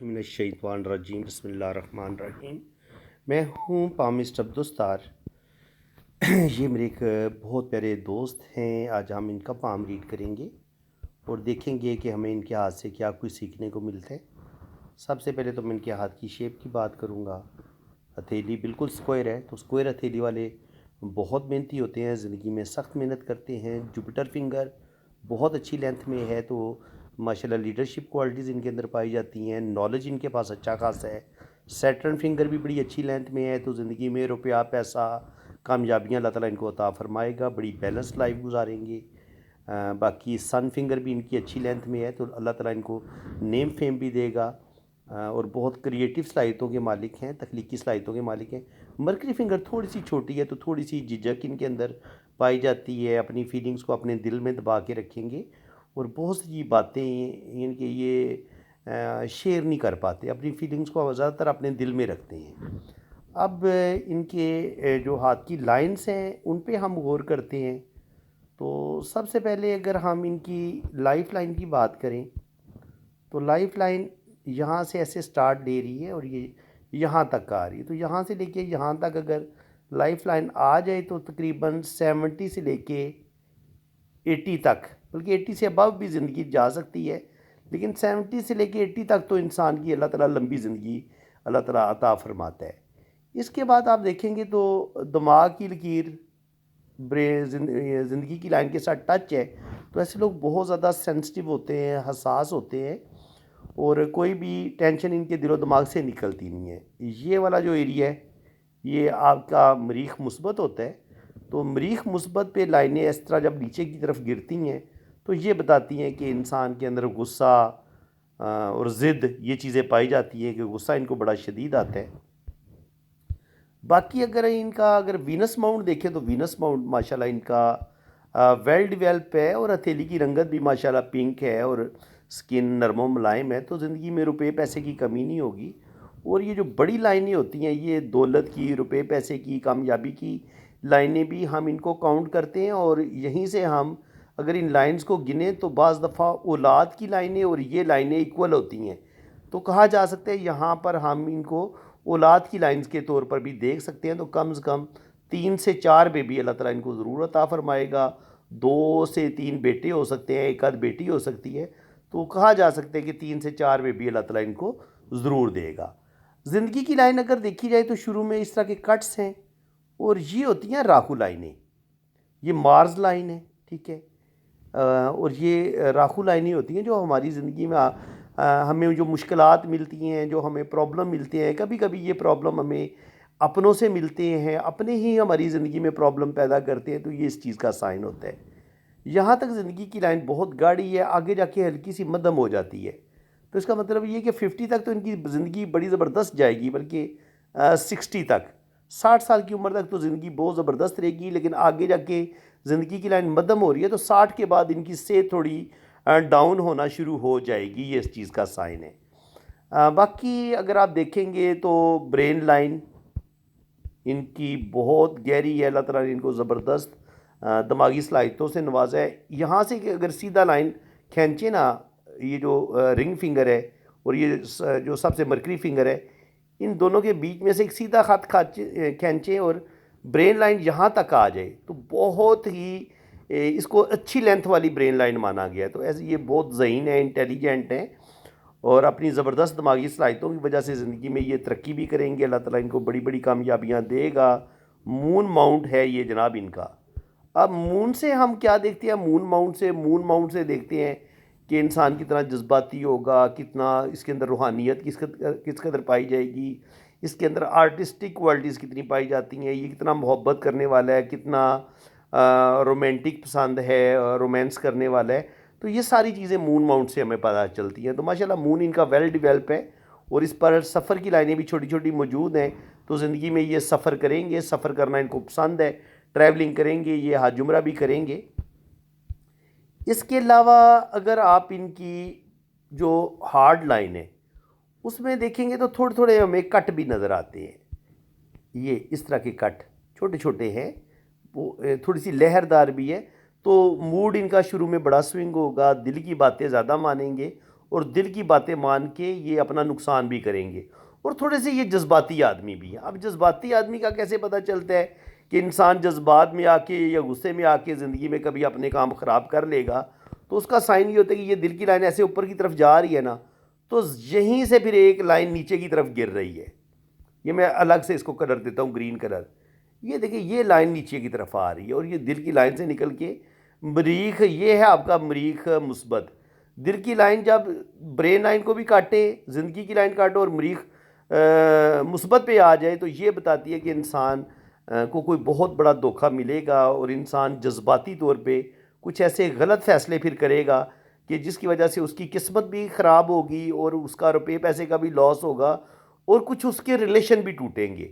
मिनश्शैतानिर्रजीम बिस्मिल्लाहिर्रहमानिर्रहीम। मैं हूँ पामिस्ट अब्दुस्तार। ये मेरे एक बहुत प्यारे दोस्त हैं। आज हम इनका पाम रीड करेंगे और देखेंगे कि हमें इनके हाथ से क्या कुछ सीखने को मिलता है। सबसे पहले तो मैं इनके हाथ की शेप की बात करूँगा। हथेली बिल्कुल स्क्वायर है, तो स्क्वायर हथेली वाले बहुत मेहनती होते हैं, ज़िंदगी में सख्त मेहनत करते हैं। जुपिटर फिंगर बहुत अच्छी लेंथ में है, तो माशाल्लाह लीडरशिप क्वालिटीज़ इनके अंदर पाई जाती हैं। नॉलेज इनके पास अच्छा खासा है। सैटर्न फिंगर भी बड़ी अच्छी लेंथ में है, तो ज़िंदगी में रुपया पैसा कामयाबियाँ अल्लाह ताला इनको अता फ़रमाएगा। बड़ी बैलेंस लाइफ गुजारेंगे। बाकी सन फिंगर भी इनकी अच्छी लेंथ में है, तो अल्लाह ताला इनको नेम फेम भी देगा। और बहुत क्रिएटिव सलाहियतों के मालिक हैं, तख्लीकी सलाहियतों के मालिक हैं। मरकरी फिंगर थोड़ी सी छोटी है, तो थोड़ी सी झिझक इनके अंदर पाई जाती है। अपनी फीलिंग्स को अपने दिल में दबा के रखेंगे और बहुत सी बातें इनके ये शेयर नहीं कर पाते। अपनी फीलिंग्स को ज़्यादातर अपने दिल में रखते हैं। अब इनके जो हाथ की लाइंस हैं उन पे हम गौर करते हैं। तो सबसे पहले अगर हम इनकी लाइफ लाइन की बात करें, तो लाइफ लाइन यहाँ से ऐसे स्टार्ट दे रही है और ये यहाँ तक आ रही है। तो यहाँ से लेके यहाँ तक अगर लाइफ लाइन आ जाए तो तकरीबन 70 से लेके 80 तक, बल्कि 80 से अबव भी ज़िंदगी जा सकती है, लेकिन 70 से लेके 80 तक तो इंसान की अल्लाह ताला लंबी ज़िंदगी अल्लाह ताला अता फरमाता है। इसके बाद आप देखेंगे तो दिमाग की लकीर ज़िंदगी की लाइन के साथ टच है। तो ऐसे लोग बहुत ज़्यादा सेंसिटिव होते हैं, हसास होते हैं और कोई भी टेंशन इनके दिलो दिमाग से निकलती नहीं है। ये वाला जो एरिया है ये आपका मरीख मुस्बत होता है। तो मरीख मुस्बत पे लाइनें इस तरह जब नीचे की तरफ गिरती हैं तो ये बताती हैं कि इंसान के अंदर गुस्सा और ज़िद ये चीज़ें पाई जाती हैं कि गुस्सा इनको बड़ा शदीद आता है। बाकी अगर वीनस माउंट देखें तो वीनस माउंट माशाल्लाह इनका वेल डिवेल्प है और हथेली की रंगत भी माशाल्लाह पिंक है और स्किन नरमो मुलायम है, तो ज़िंदगी में रुपए पैसे की कमी नहीं होगी। और ये जो बड़ी लाइनें होती हैं ये दौलत की, रुपए पैसे की, कामयाबी की लाइनें भी हम इनको काउंट करते हैं। और यहीं से हम अगर इन लाइंस को गिने तो बाज़ दफ़ा औलाद की लाइनें और ये लाइनें इक्वल होती हैं। तो कहा जा सकता है यहाँ पर हम इनको औलाद की लाइंस के तौर पर भी देख सकते हैं। तो कम से कम 3 से 4 बेबी अल्लाह ताला इनको ज़रूर अता फ़रमाएगा। 2 से 3 बेटे हो सकते हैं, एक आध बेटी हो सकती है। तो कहा जा सकता है कि 3 से 4 बेबी अल्लाह ताला इनको ज़रूर देगा। ज़िंदगी की लाइन अगर देखी जाए तो शुरू में इस तरह के कट्स हैं और ये होती हैं राखू लाइनें। ये मार्स लाइन है, ठीक है। और ये राखू लाइनें होती हैं जो हमारी ज़िंदगी में हमें जो मुश्किलात मिलती हैं, जो हमें प्रॉब्लम मिलते हैं, कभी कभी ये प्रॉब्लम हमें अपनों से मिलते हैं, अपने ही हमारी ज़िंदगी में प्रॉब्लम पैदा करते हैं, तो ये इस चीज़ का साइन होता है। यहाँ तक ज़िंदगी की लाइन बहुत गाढ़ी है, आगे जाके हल्की सी मध्यम हो जाती है। तो इसका मतलब ये कि 50 तक तो इनकी ज़िंदगी बड़ी ज़बरदस्त जाएगी, बल्कि 60 तक, 60 साल की उम्र तक तो ज़िंदगी बहुत ज़बरदस्त रहेगी। लेकिन आगे जाके ज़िंदगी की लाइन मध्यम हो रही है, तो 60 के बाद इनकी सेहत थोड़ी डाउन होना शुरू हो जाएगी, ये इस चीज़ का साइन है। बाकी अगर आप देखेंगे तो ब्रेन लाइन इनकी बहुत गहरी है। अल्लाह ताला ने इनको ज़बरदस्त दिमागी सलाहियतों से नवाजा है। यहाँ से कि अगर सीधा लाइन खींचे ना, ये जो रिंग फिंगर है और ये जो सबसे मरकरी फिंगर है, इन दोनों के बीच में से एक सीधा खत खींचे और ब्रेन लाइन यहाँ तक आ जाए तो बहुत ही इसको अच्छी लेंथ वाली ब्रेन लाइन माना गया है। तो ऐसे ये बहुत ज़हीन है, इंटेलिजेंट हैं और अपनी ज़बरदस्त दिमागी सलाहियतों की वजह से ज़िंदगी में ये तरक्की भी करेंगे। अल्लाह ताला इनको बड़ी बड़ी कामयाबियाँ देगा। मून माउंट है ये जनाब इनका। अब मून से हम क्या देखते हैं? मून माउंट से देखते हैं कि इंसान कितना जज्बाती होगा, कितना इसके अंदर रूहानियत किस कदर पाई जाएगी, इसके अंदर आर्टिस्टिक क्वालिटीज़ कितनी पाई जाती हैं, ये कितना मोहब्बत करने वाला है, कितना रोमांटिक पसंद है, रोमांस करने वाला है। तो ये सारी चीज़ें मून माउंट से हमें पता चलती हैं। तो माशाल्लाह मून इनका वेल डिवेल्प है और इस पर सफ़र की लाइनें भी छोटी छोटी मौजूद हैं। तो ज़िंदगी में ये सफ़र करेंगे, सफ़र करना इनको पसंद है, ट्रैवलिंग करेंगे, ये हज उम्रा भी करेंगे। इसके अलावा अगर आप इनकी जो हार्ड लाइन है उसमें देखेंगे तो थोड़े थोड़े हमें कट भी नज़र आते हैं। ये इस तरह के कट छोटे छोटे हैं, वो थोड़ी सी लहरदार भी है। तो मूड इनका शुरू में बड़ा स्विंग होगा, दिल की बातें ज़्यादा मानेंगे और दिल की बातें मान के ये अपना नुकसान भी करेंगे। और थोड़े से ये जज्बाती आदमी भी हैं। अब जज्बाती आदमी का कैसे पता चलता है कि इंसान जज्बात में आके या गुस्से में आके ज़िंदगी में कभी अपने काम ख़राब कर लेगा? तो उसका साइन ये होता है कि ये दिल की लाइन ऐसे ऊपर की तरफ जा रही है ना, तो यहीं से फिर एक लाइन नीचे की तरफ गिर रही है। ये मैं अलग से इसको कलर देता हूँ, ग्रीन कलर। ये देखिए, ये लाइन नीचे की तरफ आ रही है और ये दिल की लाइन से निकल के मरीख, ये है आपका मरीख मुस्बत। दिल की लाइन जब ब्रेन लाइन को भी काटे, ज़िंदगी की लाइन काटे और मरीख मुस्बत पे आ जाए, तो ये बताती है कि इंसान को कोई बहुत बड़ा धोखा मिलेगा और इंसान जज्बाती तौर पे कुछ ऐसे गलत फ़ैसले फिर करेगा कि जिसकी वजह से उसकी किस्मत भी ख़राब होगी और उसका रुपये पैसे का भी लॉस होगा और कुछ उसके रिलेशन भी टूटेंगे,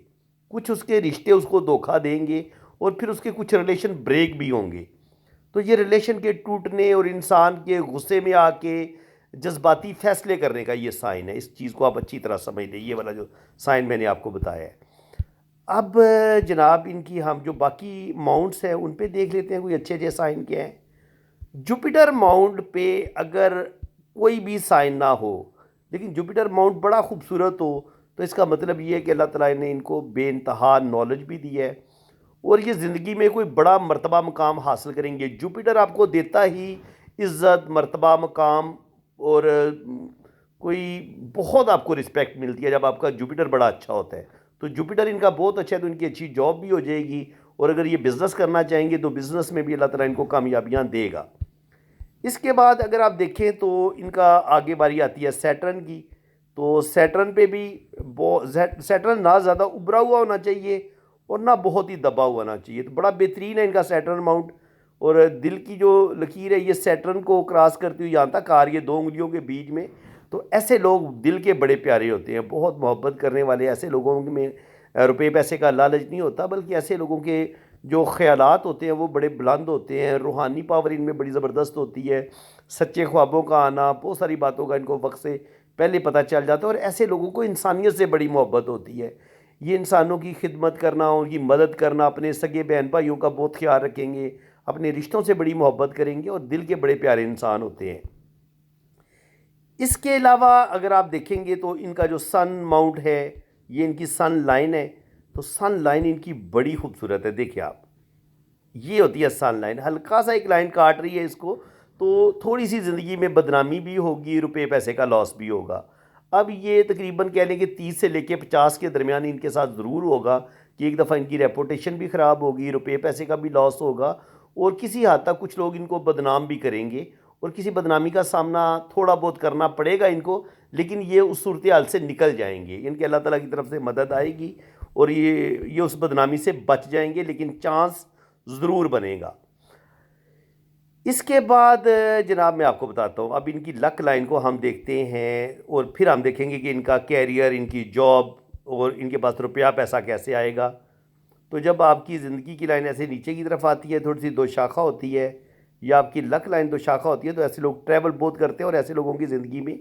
कुछ उसके रिश्ते उसको धोखा देंगे और फिर उसके कुछ रिलेशन ब्रेक भी होंगे। तो ये रिलेशन के टूटने और इंसान के गुस्से में आके जज्बाती फ़ैसले करने का ये साइन है। इस चीज़ को आप अच्छी तरह समझ लें, ये वाला जो साइन मैंने आपको बताया है। अब जनाब, इनकी हम जो बाकी माउंट्स हैं उन पे देख लेते हैं कोई अच्छे अच्छे साइन क्या हैं। जुपिटर माउंट पे अगर कोई भी साइन ना हो, लेकिन जुपिटर माउंट बड़ा खूबसूरत हो, तो इसका मतलब ये है कि अल्लाह ताला ने इनको बेइंतहा नॉलेज भी दी है और ये ज़िंदगी में कोई बड़ा मर्तबा मकाम हासिल करेंगे। जुपिटर आपको देता ही इज़्ज़त, मर्तबा, मकाम और कोई बहुत आपको रिस्पेक्ट मिलती है जब आपका जुपिटर बड़ा अच्छा होता है। तो जुपिटर इनका बहुत अच्छा है, तो इनकी अच्छी जॉब भी हो जाएगी और अगर ये बिज़नेस करना चाहेंगे तो बिज़नेस में भी अल्लाह ताला इनको कामयाबियाँ देगा। इसके बाद अगर आप देखें तो इनका आगे बारी आती है सैटर्न की। तो सैटर्न पे भी सैटर्न ना ज़्यादा उभरा हुआ होना चाहिए और ना बहुत ही दबा हुआ होना चाहिए। तो बड़ा बेहतरीन है इनका सैटर्न माउंट। और दिल की जो लकीर है ये सैटर्न को क्रॉस करती हुई यहाँ तक आ रही है 2 उंगलियों के बीच में। तो ऐसे लोग दिल के बड़े प्यारे होते हैं, बहुत मोहब्बत करने वाले। ऐसे लोगों में रुपये पैसे का लालच नहीं होता, बल्कि ऐसे लोगों के जो ख़यालात होते हैं वो बड़े बुलंद होते हैं, रूहानी पावर इनमें बड़ी ज़बरदस्त होती है। सच्चे ख्वाबों का आना, बहुत सारी बातों का इनको वक्त से पहले पता चल जाता है और ऐसे लोगों को इंसानियत से बड़ी मोहब्बत होती है। ये इंसानों की खिदमत करना, उनकी मदद करना, अपने सगे बहन भाइयों का बहुत ख्याल रखेंगे, अपने रिश्तों से बड़ी मोहब्बत करेंगे और दिल के बड़े प्यारे इंसान होते हैं। इसके अलावा अगर आप देखेंगे तो इनका जो सन माउंट है, ये इनकी सन लाइन है। तो सन लाइन इनकी बड़ी खूबसूरत है। देखिए आप, ये होती है सन लाइन। हल्का सा एक लाइन काट रही है इसको, तो थोड़ी सी ज़िंदगी में बदनामी भी होगी, रुपये पैसे का लॉस भी होगा। अब ये तकरीबन कह लें कि 30 से लेके 50 के दरमियान इनके साथ ज़रूर होगा कि एक दफ़ा इनकी रेपुटेशन भी ख़राब होगी, रुपये पैसे का भी लॉस होगा और किसी हद तक कुछ लोग इनको बदनाम भी करेंगे और किसी बदनामी का सामना थोड़ा बहुत करना पड़ेगा इनको, लेकिन ये उस सूरत हाल से निकल जाएंगे। इनके अल्लाह ताला की तरफ से मदद आएगी और ये उस बदनामी से बच जाएंगे, लेकिन चांस ज़रूर बनेगा। इसके बाद जनाब मैं आपको बताता हूँ, अब इनकी लक लाइन को हम देखते हैं और फिर हम देखेंगे कि इनका कैरियर, इनकी जॉब और इनके पास रुपया पैसा कैसे आएगा। तो जब आपकी ज़िंदगी की लाइन ऐसे नीचे की तरफ आती है, थोड़ी सी दो शाखा होती है, या आपकी लक लाइन दो शाखा होती है, तो ऐसे लोग ट्रैवल बहुत करते हैं और ऐसे लोगों की ज़िंदगी में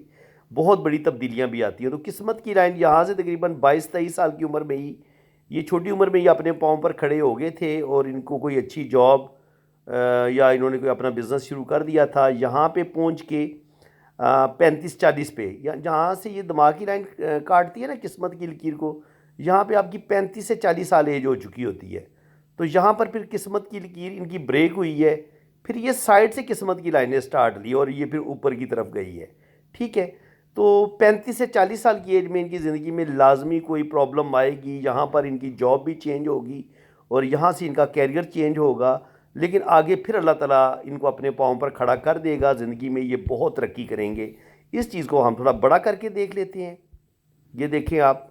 बहुत बड़ी तब्दीलियाँ भी आती हैं। तो किस्मत की लाइन यहाँ से तकरीबन 22-23 साल की उम्र में ही, ये छोटी उम्र में ही अपने पाँव पर खड़े हो गए थे और इनको कोई अच्छी जॉब या इन्होंने कोई अपना बिज़नेस शुरू कर दिया था। यहाँ पे पहुँच के 35-40 पे, या जहाँ से ये दिमाग की लाइन काटती है ना किस्मत की लकीर को, यहाँ पे आपकी 35 से 40 साल एज हो चुकी होती है। तो यहाँ पर फिर किस्मत की लकीर इनकी ब्रेक हुई है, फिर ये साइड से किस्मत की लाइनें स्टार्ट ली और ये फिर ऊपर की तरफ गई है। ठीक है, तो 35 से 40 साल की एज में इनकी ज़िंदगी में लाजमी कोई प्रॉब्लम आएगी। यहाँ पर इनकी जॉब भी चेंज होगी और यहाँ से इनका कैरियर चेंज होगा, लेकिन आगे फिर अल्लाह ताला इनको अपने पाँव पर खड़ा कर देगा। ज़िंदगी में ये बहुत तरक्की करेंगे। इस चीज़ को हम थोड़ा बड़ा करके देख लेते हैं। ये देखें आप,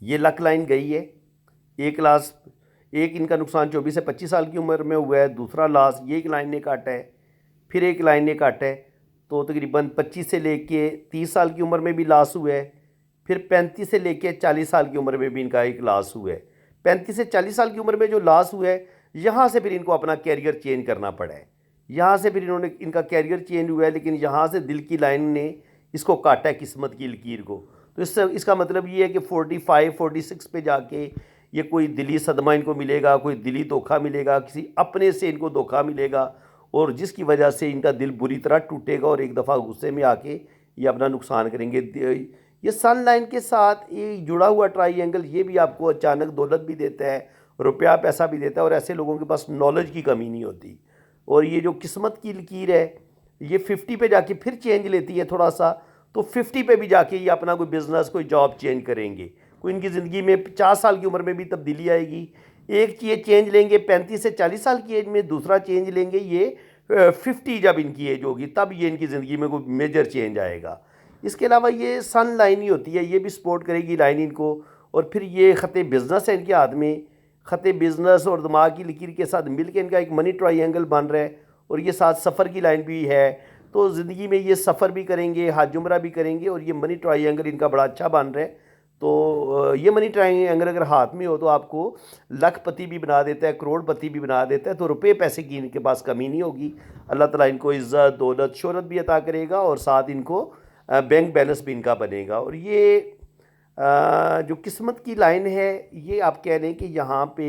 ये लक लाइन गई है। एक इनका नुकसान 24 से 25 साल की उम्र में हुआ है, दूसरा लॉस ये एक लाइन ने काटा है, फिर एक लाइन ने काटा है। तो तकरीबन 25 से लेके 30 साल की उम्र में भी लॉस हुआ है, फिर 35 से लेके 40 साल की उम्र में भी इनका एक लॉस हुआ है। 35 से 40 साल की उम्र में जो लॉस हुआ है, यहाँ से फिर इनको अपना कैरियर चेंज करना पड़ा है। यहाँ से फिर इनका कैरियर चेंज हुआ है, लेकिन यहाँ से दिल की लाइन ने इसको काटा है, किस्मत की लकीर को। तो इसका मतलब ये है कि 45-46 पे जाके ये कोई दिली सदमा इनको मिलेगा, कोई दिली धोखा मिलेगा, किसी अपने से इनको धोखा मिलेगा और जिसकी वजह से इनका दिल बुरी तरह टूटेगा और एक दफ़ा गुस्से में आके ये अपना नुकसान करेंगे। ये सन लाइन के साथ ये जुड़ा हुआ ट्राइंगल ये भी आपको अचानक दौलत भी देता है, रुपया पैसा भी देता है, और ऐसे लोगों के पास नॉलेज की कमी नहीं होती। और ये जो किस्मत की लकीर है ये 50 पे जाके फिर चेंज लेती है थोड़ा सा, तो 50 पे भी जाके ये अपना कोई बिज़नेस कोई जॉब चेंज करेंगे। कोई इनकी ज़िंदगी में 50 साल की उम्र में भी तब्दीली आएगी। एक ये चेंज लेंगे 35 से 40 साल की एज में, दूसरा चेंज लेंगे ये 50 जब इनकी एज होगी, तब ये इनकी ज़िंदगी में कोई मेजर चेंज आएगा। इसके अलावा ये सन लाइन ही होती है, ये भी सपोर्ट करेगी लाइन इनको। और फिर ये ख़त बिज़नेस है इनके हाथ में, ख़त बिज़नेस और दिमाग की लकीर के साथ मिल के इनका एक मनी ट्राइंगल बन रहा है, और ये साथ सफ़र की लाइन भी है। तो ज़िंदगी में ये सफ़र भी करेंगे, हज उम्रा भी करेंगे, और ये मनी ट्राइंगल इनका बड़ा अच्छा बन रहा है। तो ये मनी ट्राइंगल अगर हाथ में हो तो आपको लखपति भी बना देता है, करोड़पति भी बना देता है। तो रुपये पैसे की इनके पास कमी नहीं होगी। अल्लाह ताला इनको इज़्ज़त दौलत शोहरत भी अता करेगा, और साथ इनको बैंक बैलेंस भी इनका बनेगा। और ये जो किस्मत की लाइन है ये आप कह लें कि यहाँ पे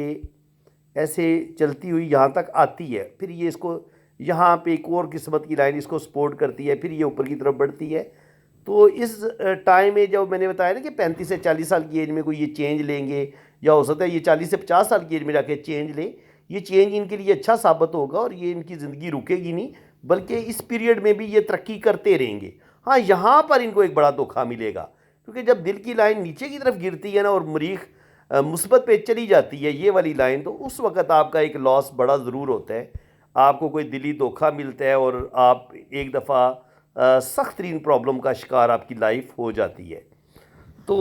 ऐसे चलती हुई यहाँ तक आती है, फिर ये इसको यहाँ पे एक और किस्मत की लाइन इसको सपोर्ट करती है, फिर ये ऊपर की तरफ बढ़ती है। तो इस टाइम में जब मैंने बताया ना कि 35 से 40 साल की एज में कोई ये चेंज लेंगे, या हो सकता है ये 40 से 50 साल की एज में जाके चेंज लें, ये चेंज इनके लिए अच्छा साबित होगा, और ये इनकी ज़िंदगी रुकेगी नहीं, बल्कि इस पीरियड में भी ये तरक्की करते रहेंगे। हाँ, यहाँ पर इनको एक बड़ा धोखा मिलेगा, क्योंकि जब दिल की लाइन नीचे की तरफ गिरती है ना और मरीख मुस्बत पे चली जाती है ये वाली लाइन, तो उस वक़्त आपका एक लॉस बड़ा ज़रूर होता है। आपको कोई दिली धोखा मिलता है और आप एक दफ़ा सख्त तरीन प्रॉब्लम का शिकार आपकी लाइफ हो जाती है। तो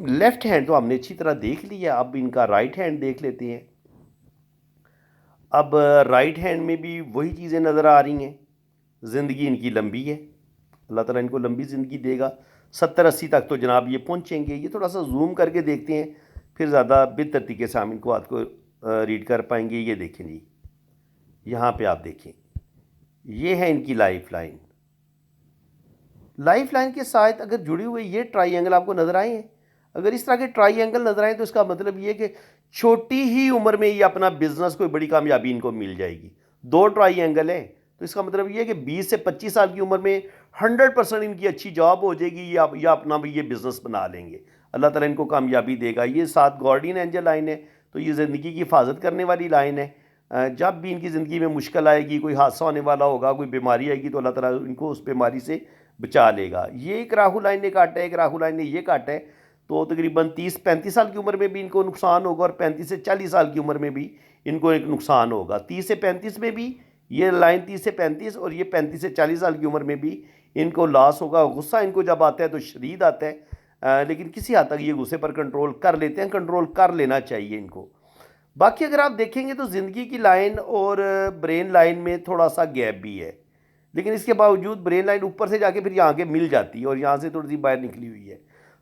लेफ़्ट हैंड तो हमने अच्छी तरह देख लिया, अब इनका राइट हैंड देख लेते हैं। अब राइट हैंड में भी वही चीज़ें नज़र आ रही हैं। ज़िंदगी इनकी लंबी है, अल्लाह ताला इनको लंबी ज़िंदगी देगा। 70-80 तक तो जनाब ये पहुँचेंगे। ये थोड़ा सा जूम करके देखते हैं, फिर ज़्यादा बेहतर तरीके से हम इनको बात को रीड कर पाएंगे। ये देखें जी, यहाँ पे आप देखें, ये है इनकी लाइफ लाइन। लाइफ लाइन के साथ अगर जुड़े हुए ये ट्राइंगल आपको नज़र आए हैं, अगर इस तरह के ट्राइंगल नज़र आए तो इसका मतलब ये कि छोटी ही उम्र में ये अपना बिजनेस कोई बड़ी कामयाबी इनको मिल जाएगी। 2 ट्राइंगल है तो इसका मतलब ये है कि 20 से 25 साल की उम्र में 100% इनकी अच्छी जॉब हो जाएगी, या अपना भी ये बिज़नेस बना लेंगे। अल्लाह ताला इनको कामयाबी देगा। ये साथ गार्डियन एंजल लाइन है, तो ये ज़िंदगी की हिफाजत करने वाली लाइन है। जब भी इनकी ज़िंदगी में मुश्किल आएगी, कोई हादसा होने वाला होगा, कोई बीमारी आएगी, तो अल्लाह ताला इनको उस बीमारी से बचा लेगा। ये एक राहु लाइन ने काटा है, एक राहु लाइन ने ये काटा है, तो तकरीबन 30-35 साल की उम्र में भी इनको नुकसान होगा, और 35 से 40 साल की उम्र में भी इनको एक नुकसान होगा। 30 से 35 में भी ये लाइन 30 से 35, और ये 35 से 40 साल की उम्र में भी इनको लॉस होगा। गुस्सा इनको जब आता है तो शदीद आता है, लेकिन किसी हद तक ये गुस्से पर कंट्रोल कर लेते हैं, कंट्रोल कर लेना चाहिए इनको। बाकी अगर आप देखेंगे तो ज़िंदगी की लाइन और ब्रेन लाइन में थोड़ा सा गैप भी है, लेकिन इसके बावजूद ब्रेन लाइन ऊपर से जाके फिर यहाँ के मिल जाती है, और यहाँ से थोड़ी सी बाहर निकली हुई है।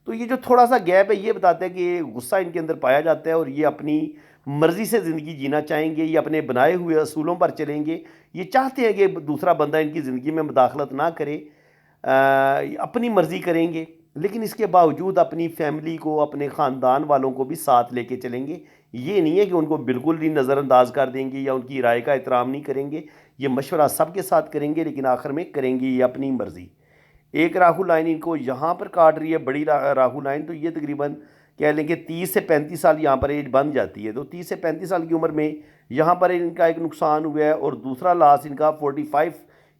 तो ये जो थोड़ा सा गैप है ये बताता है कि गुस्सा इनके अंदर पाया जाता है, और ये अपनी मर्ज़ी से ज़िंदगी जीना चाहेंगे, ये अपने बनाए हुए असूलों पर चलेंगे। ये चाहते हैं कि दूसरा बंदा इनकी ज़िंदगी में मुदाखलत ना करे, अपनी मर्ज़ी करेंगे, लेकिन इसके बावजूद अपनी फैमिली को, अपने ख़ानदान वालों को भी साथ लेके चलेंगे। ये नहीं है कि उनको बिल्कुल ही नज़रअंदाज कर देंगे या उनकी राय का एहतराम नहीं करेंगे। ये मशवरा सबके साथ करेंगे, लेकिन आखिर में करेंगे ये अपनी मर्ज़ी। एक राहु लाइन इनको यहाँ पर काट रही है, बड़ी राहु लाइन, तो ये तकरीबन कह लें कि 30 से 35 साल यहाँ पर एज बन जाती है। तो 30 से 35 साल की उम्र में यहाँ पर इनका एक नुकसान हुआ है, और दूसरा लास्ट इनका 45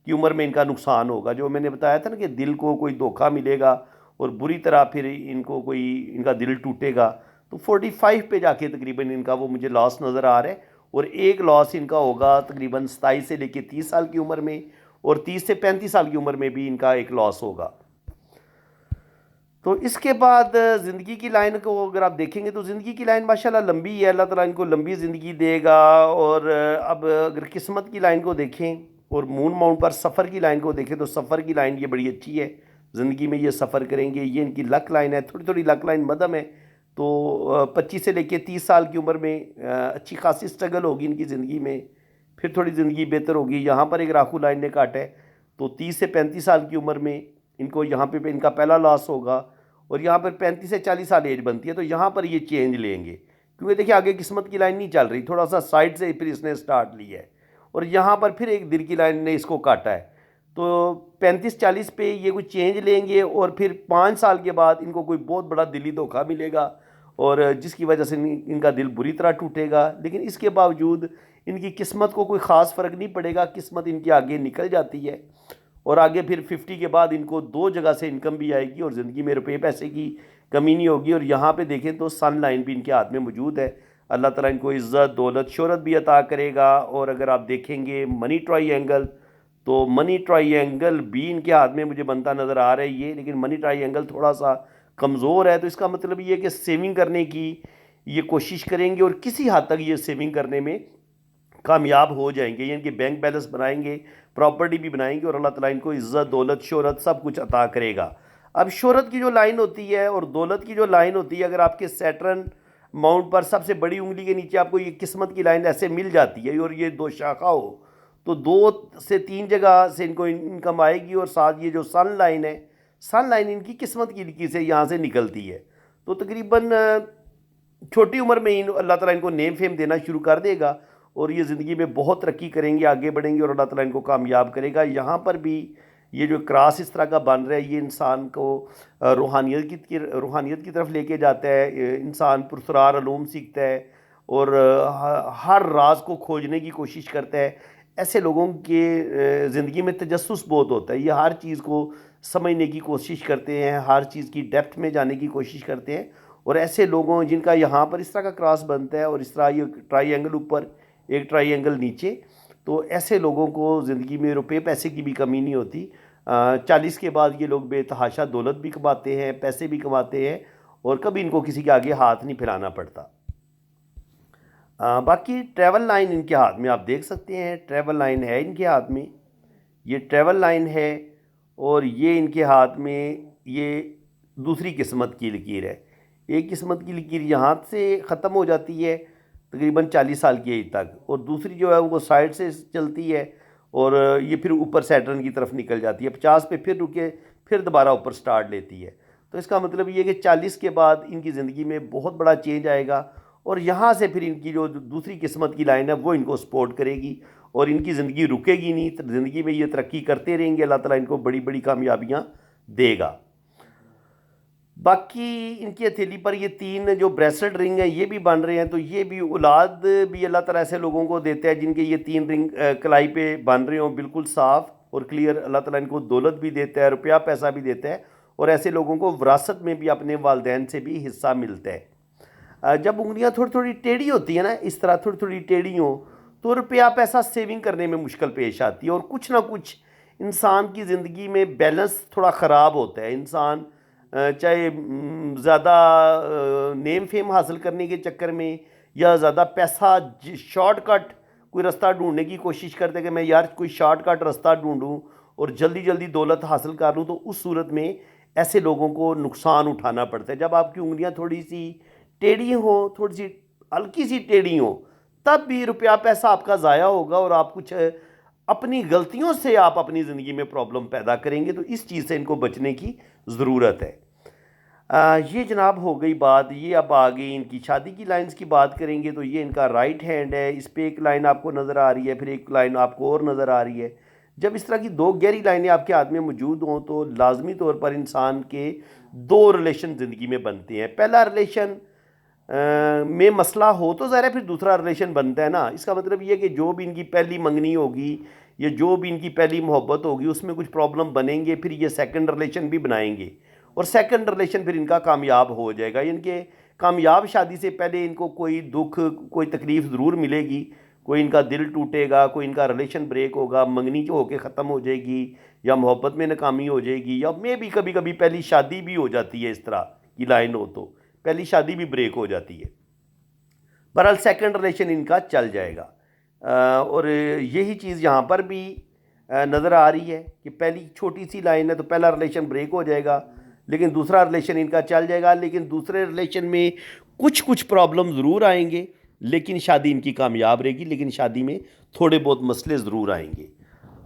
की उम्र में इनका नुकसान होगा। जो मैंने बताया था ना कि दिल को कोई धोखा मिलेगा और बुरी तरह फिर इनको कोई इनका दिल टूटेगा, तो 45 पे जाके तकरीबन इनका वो मुझे लॉस नज़र आ रहा है। और एक लॉस इनका होगा तकरीबन 27 से लेकर 30 साल की उम्र में, और 30 से 35 साल की उम्र में भी इनका एक लॉस होगा। तो इसके बाद ज़िंदगी की लाइन को अगर आप देखेंगे तो ज़िंदगी की लाइन माशाल्लाह लंबी है, अल्लाह ताला इनको लंबी ज़िंदगी देगा। और अब अगर किस्मत की लाइन को देखें और मून माउंट पर सफ़र की लाइन को देखें, तो सफ़र की लाइन ये बड़ी अच्छी है। ज़िंदगी में ये सफ़र करेंगे, ये इनकी लक लाइन है। थोड़ी थोड़ी लक लाइन मध्यम है, तो 25 से लेकर 30 साल की उम्र में अच्छी खासी स्ट्रगल होगी इनकी ज़िंदगी में, फिर थोड़ी ज़िंदगी बेहतर होगी। यहाँ पर एक राहु लाइन ने काटा है, तो 30 से 35 साल की उम्र में इनको यहाँ पे इनका पहला लॉस होगा, और यहाँ पर 35 से 40 साल एज बनती है, तो यहाँ पर ये चेंज लेंगे, क्योंकि देखिए आगे किस्मत की लाइन नहीं चल रही, थोड़ा सा साइड से फिर इसने स्टार्ट लिया है। और यहाँ पर फिर एक दिल की लाइन ने इसको काटा है। तो 35-40 पे ये कोई चेंज लेंगे और फिर 5 साल के बाद इनको कोई बहुत बड़ा दिली धोखा मिलेगा और जिसकी वजह से इनका दिल बुरी तरह टूटेगा। लेकिन इसके बावजूद इनकी किस्मत को कोई ख़ास फ़र्क नहीं पड़ेगा, किस्मत इनकी आगे निकल जाती है और आगे फिर 50 के बाद इनको 2 जगह से इनकम भी आएगी और ज़िंदगी में रुपये पैसे की कमी नहीं होगी। और यहाँ पे देखें तो सन लाइन भी इनके हाथ में मौजूद है। अल्लाह ताला इनको इज़्ज़त, दौलत, शोहरत भी अता करेगा। और अगर आप देखेंगे मनी ट्रायंगल, तो मनी ट्रायंगल भी इनके हाथ में मुझे बनता नज़र आ रहा है ये, लेकिन मनी ट्रायंगल थोड़ा सा कमज़ोर है। तो इसका मतलब ये कि सेविंग करने की ये कोशिश करेंगे और किसी हद तक ये सेविंग करने में कामयाब हो जाएंगे, यानी कि बैंक बैलेंस बनाएंगे, प्रॉपर्टी भी बनाएंगे और अल्लाह ताला इनको इज़्ज़त, दौलत, शोहरत सब कुछ अता करेगा। अब शोहरत की जो लाइन होती है और दौलत की जो लाइन होती है, अगर आपके सैटर्न माउंट पर सबसे बड़ी उंगली के नीचे आपको ये किस्मत की लाइन ऐसे मिल जाती है और ये 2 शाखा हो, तो 2 से 3 जगह से इनको इनकम आएगी। और साथ ये जो सन लाइन है, सन लाइन इनकी किस्मत की लिखी से यहाँ से निकलती है। तो तकरीबन छोटी उम्र में ही अल्लाह ताला इनको नेम फेम देना शुरू कर देगा और ये ज़िंदगी में बहुत तरक्की करेंगे, आगे बढ़ेंगे और अल्लाह ताला इनको कामयाब करेगा। यहाँ पर भी ये जो क्रॉस इस तरह का बन रहा है, ये इंसान को रूहानियत की तरफ लेके जाता है। इंसान पुरस्रार उलूम सीखता है और हर राज को खोजने की कोशिश करता है। ऐसे लोगों के ज़िंदगी में तजस्सुस बहुत होता है, ये हर चीज़ को समझने की कोशिश करते हैं, हर चीज़ की डेप्थ में जाने की कोशिश करते हैं। और ऐसे लोगों जिनका यहाँ पर इस तरह का क्रॉस बनता है और इस तरह ये ट्रायंगल ऊपर एक ट्रायंगल नीचे, तो ऐसे लोगों को ज़िंदगी में रुपये पैसे की भी कमी नहीं होती। 40 के बाद ये लोग बेतहाशा दौलत भी कमाते हैं, पैसे भी कमाते हैं और कभी इनको किसी के आगे हाथ नहीं फैलाना पड़ता। बाकी ट्रैवल लाइन इनके हाथ में आप देख सकते हैं, ट्रैवल लाइन है इनके हाथ में, ये ट्रैवल लाइन है और ये इनके हाथ में ये दूसरी किस्मत की लकीर है। एक किस्मत की लकीर यहाँ से ख़त्म हो जाती है तकरीबन 40 साल की एज तक, और दूसरी जो है वो साइड से चलती है और ये फिर ऊपर सैटर्न की तरफ निकल जाती है। 50 पे फिर रुके, फिर दोबारा ऊपर स्टार्ट लेती है। तो इसका मतलब ये कि 40 के बाद इनकी ज़िंदगी में बहुत बड़ा चेंज आएगा और यहाँ से फिर इनकी जो दूसरी किस्मत की लाइन है वो इनको सपोर्ट करेगी और इनकी ज़िंदगी रुकेगी नहीं, तो ज़िंदगी में ये तरक्की करते रहेंगे। अल्लाह ताला इनको बड़ी बड़ी कामयाबियाँ देगा। बाकी इनकी हथेली पर ये 3 जो ब्रेसलेट रिंग है ये भी बन रहे हैं, तो ये भी औलाद भी अल्लाह ताला ऐसे लोगों को देता है जिनके ये 3 रिंग कलाई पे बन रहे हों, बिल्कुल साफ़ और क्लियर। अल्लाह ताला इनको दौलत भी देता है, रुपया पैसा भी देता है और ऐसे लोगों को विरासत में भी अपने वालिदैन से भी हिस्सा मिलता है। जब उंगलियां थोड़ी थोड़ी टेढ़ी होती है ना, इस तरह थोड़ी थोड़ी टेढ़ी हो, तो रुपया पैसा सेविंग करने में मुश्किल पेश आती है और कुछ ना कुछ इंसान की ज़िंदगी में बैलेंस थोड़ा ख़राब होता है। इंसान चाहे ज़्यादा नेम फेम हासिल करने के चक्कर में या ज़्यादा पैसा शॉर्टकट कोई रास्ता ढूंढने की कोशिश करते हैं कि मैं यार कोई शॉर्टकट रास्ता ढूंढूं और जल्दी जल्दी दौलत हासिल कर लूं, तो उस सूरत में ऐसे लोगों को नुकसान उठाना पड़ता है। जब आपकी उंगलियां थोड़ी सी टेढ़ी हों, थोड़ी सी हल्की सी टेढ़ी हों, तब भी रुपया पैसा आपका ज़ाया होगा और आप कुछ अपनी गलतियों से आप अपनी ज़िंदगी में प्रॉब्लम पैदा करेंगे। तो इस चीज़ से इनको बचने की ज़रूरत है। ये जनाब हो गई बात। ये अब आ गई इनकी शादी की लाइंस की बात करेंगे, तो ये इनका राइट हैंड है, इस पर एक लाइन आपको नज़र आ रही है, फिर एक लाइन आपको और नज़र आ रही है। जब इस तरह की 2 गहरी लाइनें आपके हाथ में मौजूद हों तो लाजमी तौर पर इंसान के 2 रिलेशन ज़िंदगी में बनते हैं। पहला रिलेशन में मसला हो तो ज़ाहिर है फिर दूसरा रिलेशन बनता है ना। इसका मतलब ये कि जो भी इनकी पहली मंगनी होगी या जो भी इनकी पहली मोहब्बत होगी उसमें कुछ प्रॉब्लम बनेंगे, फिर ये सेकंड रिलेशन भी बनाएंगे और सेकंड रिलेशन फिर इनका कामयाब हो जाएगा। इनके कामयाब शादी से पहले इनको कोई दुख, कोई तकलीफ़ ज़रूर मिलेगी, कोई इनका दिल टूटेगा, कोई इनका रिलेशन ब्रेक होगा, मंगनी जो होके ख़त्म हो जाएगी या मोहब्बत में नाकामी हो जाएगी, या मे भी कभी कभी पहली शादी भी हो जाती है। इस तरह की लाइन हो तो पहली शादी भी ब्रेक हो जाती है। बहरहाल सेकंड रिलेशन इनका चल जाएगा और यही चीज़ यहाँ पर भी नज़र आ रही है कि पहली छोटी सी लाइन है तो पहला रिलेशन ब्रेक हो जाएगा, लेकिन दूसरा रिलेशन इनका चल जाएगा। लेकिन दूसरे रिलेशन में कुछ प्रॉब्लम ज़रूर आएंगे, लेकिन शादी इनकी कामयाब रहेगी, लेकिन शादी में थोड़े बहुत मसले ज़रूर आएंगे।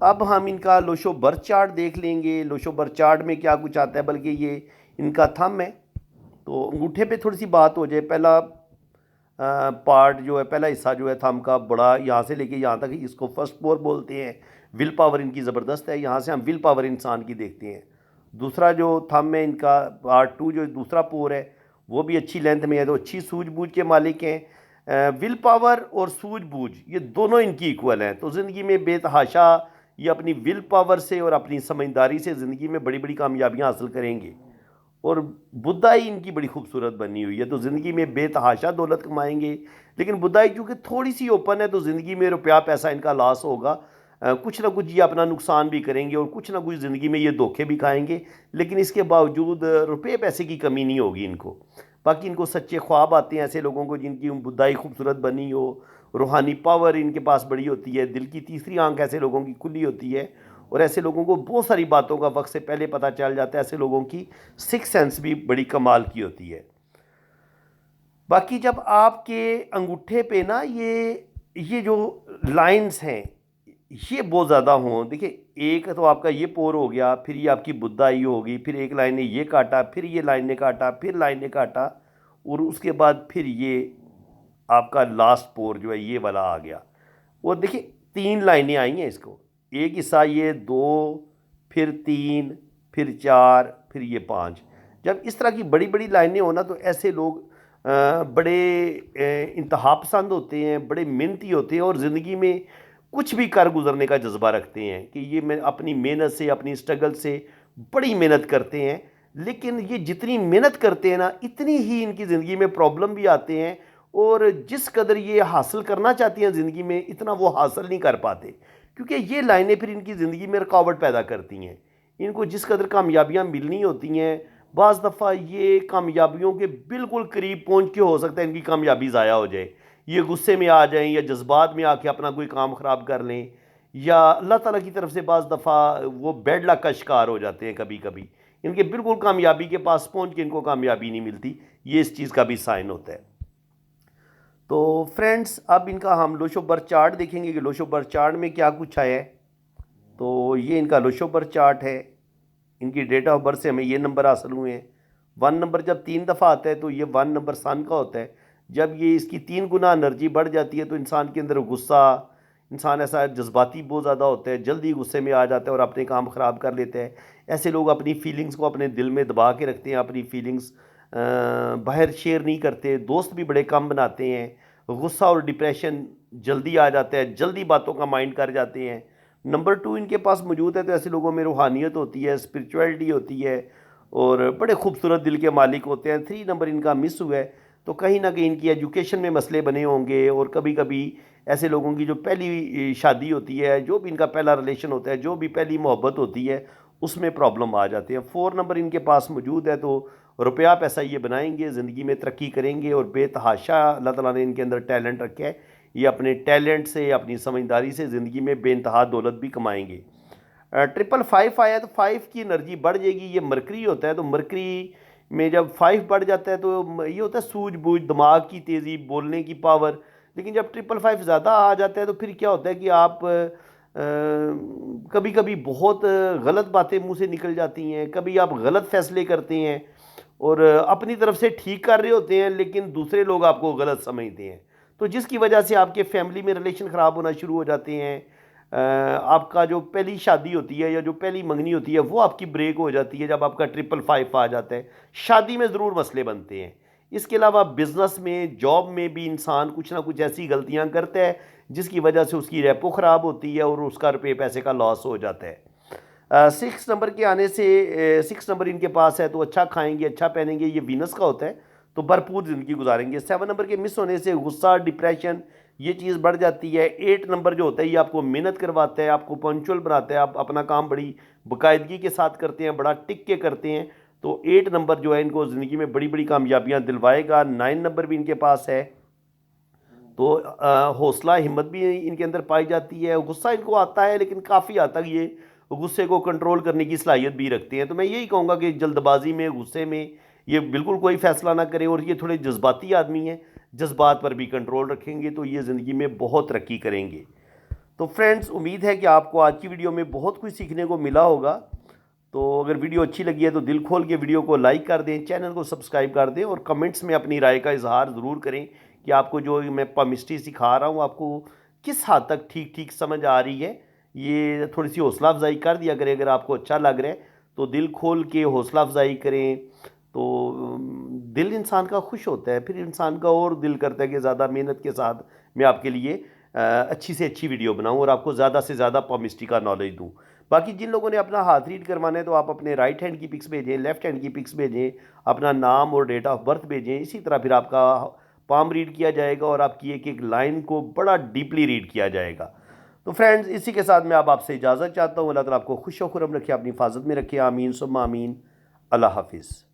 अब हम इनका लोशो बर्थ चार्ट देख लेंगे। लोशो बर्थ चार्ट में क्या कुछ आता है, बल्कि ये इनका थंब है, तो अंगूठे पे थोड़ी सी बात हो जाए। पहला पार्ट जो है, पहला हिस्सा जो है थंब का बड़ा, यहाँ से लेके यहाँ तक, इसको फर्स्ट पोर बोलते हैं। विल पावर इनकी ज़बरदस्त है, यहाँ से हम विल पावर इंसान की देखते हैं। दूसरा जो थंब है इनका, पार्ट 2 जो दूसरा पोर है, वो भी अच्छी लेंथ में है, तो अच्छी सूझबूझ के मालिक हैं। विल पावर और सूझबूझ ये दोनों इनकी इक्वल हैं। तो ज़िंदगी में बेतहाशा ये अपनी विल पावर से और अपनी समझदारी से ज़िंदगी में बड़ी बड़ी कामयाबियाँ हासिल करेंगे। और बुद्धाई इनकी बड़ी खूबसूरत बनी हुई है, तो ज़िंदगी में बेतहाशा दौलत कमाएंगे। लेकिन बुद्धाई चूँकि थोड़ी सी ओपन है, तो ज़िंदगी में रुपया पैसा इनका लॉस होगा। कुछ ना कुछ ये अपना नुकसान भी करेंगे और कुछ ना कुछ ज़िंदगी में ये धोखे भी खाएंगे, लेकिन इसके बावजूद रुपये पैसे की कमी नहीं होगी इनको। बाकी इनको सच्चे ख्वाब आते हैं ऐसे लोगों को जिनकी बुद्धाई खूबसूरत बनी हो, रूहानी पावर इनके पास बड़ी होती है, दिल की तीसरी आंख ऐसे लोगों की खुली होती है, और ऐसे लोगों को बहुत सारी बातों का वक्त से पहले पता चल जाता है। ऐसे लोगों की सिक्स सेंस भी बड़ी कमाल की होती है। बाकी जब आपके अंगूठे पे ना ये जो लाइंस हैं ये बहुत ज़्यादा हों, देखिए एक तो आपका ये पोर हो गया, फिर ये आपकी बुद्धाई होगी, फिर एक लाइन ने ये काटा, फिर ये लाइन ने काटा, फिर लाइन ने काटा, और उसके बाद फिर ये आपका लास्ट पोर जो है ये वाला आ गया। और देखिए 3 लाइनें आई हैं इसको, एक हिस्सा ये 2, फिर 3, फिर 4, फिर ये 5। जब इस तरह की बड़ी बड़ी लाइनें हो ना, तो ऐसे लोग बड़े इंतहा पसंद होते हैं, बड़े मेहनती होते हैं, और ज़िंदगी में कुछ भी कर गुजरने का जज्बा रखते हैं कि ये मैं अपनी मेहनत से, अपनी स्ट्रगल से बड़ी मेहनत करते हैं। लेकिन ये जितनी मेहनत करते हैं ना, इतनी ही इनकी ज़िंदगी में प्रॉब्लम भी आते हैं, और जिस कदर ये हासिल करना चाहती हैं ज़िंदगी में, इतना वो हासिल नहीं कर पाते, क्योंकि ये लाइनें फिर इनकी ज़िंदगी में रुकावट पैदा करती हैं। इनको जिस कदर कामयाबियाँ मिलनी होती हैं, बाज़ दफ़ा ये कामयाबियों के बिल्कुल करीब पहुँच के हो सकता है इनकी कामयाबी ज़ाया हो जाए। ये गुस्से में आ जाएं या जज्बात में आके अपना कोई काम ख़राब कर लें, या अल्लाह ताला की तरफ से बाज़ दफ़ा वो बैड लक का शिकार हो जाते हैं। कभी कभी इनके बिल्कुल कामयाबी के पास पहुँच के इनको कामयाबी नहीं मिलती, ये इस चीज़ का भी साइन होता है। तो फ्रेंड्स, अब इनका हम लोशो बर्थ चार्ट देखेंगे कि लोशो बर्थ चार्ट में क्या कुछ आया है। तो ये इनका लोशो बर्थ चार्ट है। इनकी डेट ऑफ बर्थ से हमें ये नंबर हासिल हुए हैं। 1 नंबर जब 3 दफ़ा आता है तो ये 1 नंबर सन का होता है। जब ये इसकी 3 गुना एनर्जी बढ़ जाती है तो इंसान के अंदर गुस्सा, इंसान ऐसा जज्बाती बहुत ज़्यादा होता है, जल्दी गुस्से में आ जाता है और अपने काम ख़राब कर लेते हैं। ऐसे लोग अपनी फीलिंग्स को अपने दिल में दबा के रखते हैं, अपनी फीलिंग्स बाहर शेयर नहीं करते, दोस्त भी बड़े कम बनाते हैं। गुस्सा और डिप्रेशन जल्दी आ जाता है, जल्दी बातों का माइंड कर जाते हैं। नंबर 2 इनके पास मौजूद है, तो ऐसे लोगों में रूहानियत होती है, स्पिरिचुअलिटी होती है, और बड़े खूबसूरत दिल के मालिक होते हैं। 3 नंबर इनका मिस हुआ है, तो कहीं ना कहीं इनकी एजुकेशन में मसले बने होंगे, और कभी कभी ऐसे लोगों की जो पहली शादी होती है, जो भी इनका पहला रिलेशन होता है, जो भी पहली मोहब्बत होती है, उसमें प्रॉब्लम आ जाती है। 4 नंबर इनके पास मौजूद है, तो रुपया पैसा ये बनाएंगे, ज़िंदगी में तरक्की करेंगे, और बेतहाशा अल्लाह ताला ने इनके अंदर टैलेंट रखा है। ये अपने टैलेंट से, अपनी समझदारी से ज़िंदगी में बेइंतहा दौलत भी कमाएंगे। 555 आया तो 5 की एनर्जी बढ़ जाएगी। ये मरकरी होता है, तो मरकरी में जब 5 बढ़ जाता है तो ये होता है सूझबूझ, दिमाग की तेज़ी, बोलने की पावर। लेकिन जब 555 ज़्यादा आ जाता है तो फिर क्या होता है कि आप कभी कभी बहुत गलत बातें मुंह से निकल जाती हैं, कभी आप गलत फैसले करते हैं, और अपनी तरफ से ठीक कर रहे होते हैं, लेकिन दूसरे लोग आपको गलत समझते हैं, तो जिसकी वजह से आपके फैमिली में रिलेशन ख़राब होना शुरू हो जाते हैं। आपका जो पहली शादी होती है या जो पहली मंगनी होती है वो आपकी ब्रेक हो जाती है जब आपका 555 आ जाता है। शादी में ज़रूर मसले बनते हैं। इसके अलावा बिज़नेस में, जॉब में भी इंसान कुछ ना कुछ ऐसी गलतियां करता है जिसकी वजह से उसकी रेपो ख़राब होती है और उसका रुपये पैसे का लॉस हो जाता है। 6 नंबर के आने से 6 नंबर इनके पास है, तो अच्छा खाएंगे, अच्छा पहनेंगे, ये वीनस का होता है, तो भरपूर ज़िंदगी गुजारेंगे। 7 नंबर के मिस होने से गुस्सा, डिप्रेशन, ये चीज़ बढ़ जाती है। 8 नंबर जो होता है ये आपको मेहनत करवाता है, आपको पंक्चुअल बनाता है, आप अपना काम बड़ी बाकायदगी के साथ करते हैं, बड़ा टिक के करते हैं, तो 8 नंबर जो है इनको ज़िंदगी में बड़ी बड़ी कामयाबियाँ दिलवाएगा। 9 नंबर भी इनके पास है, तो हौसला, हिम्मत भी इनके अंदर पाई जाती है। गुस्सा इनको आता है, लेकिन काफ़ी हद तक ये गुस्से को कंट्रोल करने की सलाहियत भी रखते हैं। तो मैं यही कहूँगा कि जल्दबाजी में, गुस्से में ये बिल्कुल कोई फ़ैसला ना करें, और ये थोड़े जज्बाती आदमी हैं, जज्बात पर भी कंट्रोल रखेंगे तो ये ज़िंदगी में बहुत तरक्की करेंगे। तो फ्रेंड्स, उम्मीद है कि आपको आज की वीडियो में बहुत कुछ सीखने को मिला होगा। तो अगर वीडियो अच्छी लगी है तो दिल खोल के वीडियो को लाइक कर दें, चैनल को सब्सक्राइब कर दें, और कमेंट्स में अपनी राय का इजहार ज़रूर करें कि आपको जो मैं पामिस्ट्री सिखा रहा हूँ आपको किस हद तक ठीक ठीक समझ आ रही है। ये थोड़ी सी हौसला अफजाई कर दिया करें, अगर आपको अच्छा लग रहा है तो दिल खोल के हौसला अफजाई करें, तो दिल इंसान का खुश होता है, फिर इंसान का और दिल करता है कि ज़्यादा मेहनत के साथ मैं आपके लिए अच्छी से अच्छी वीडियो बनाऊं और आपको ज़्यादा से ज़्यादा पामिस्ट्री का नॉलेज दूं। बाकी जिन लोगों ने अपना हाथ रीड करवाना है तो आप अपने राइट हैंड की पिक्स भेजें, लेफ्ट हैंड की पिक्स भेजें, अपना नाम और डेट ऑफ बर्थ भेजें। इसी तरह फिर आपका पाम रीड किया जाएगा और आपकी एक एक लाइन को बड़ा डीपली रीड किया जाएगा। तो फ्रेंड्स, इसी के साथ मैं अब आपसे इजाज़त चाहता हूँ। अल्लाह ताला आपको खुश व खुरम रखे, अपनी हिफाजत में रखे। आमीन सुम्मा आमीन। अल्लाह हाफिज़।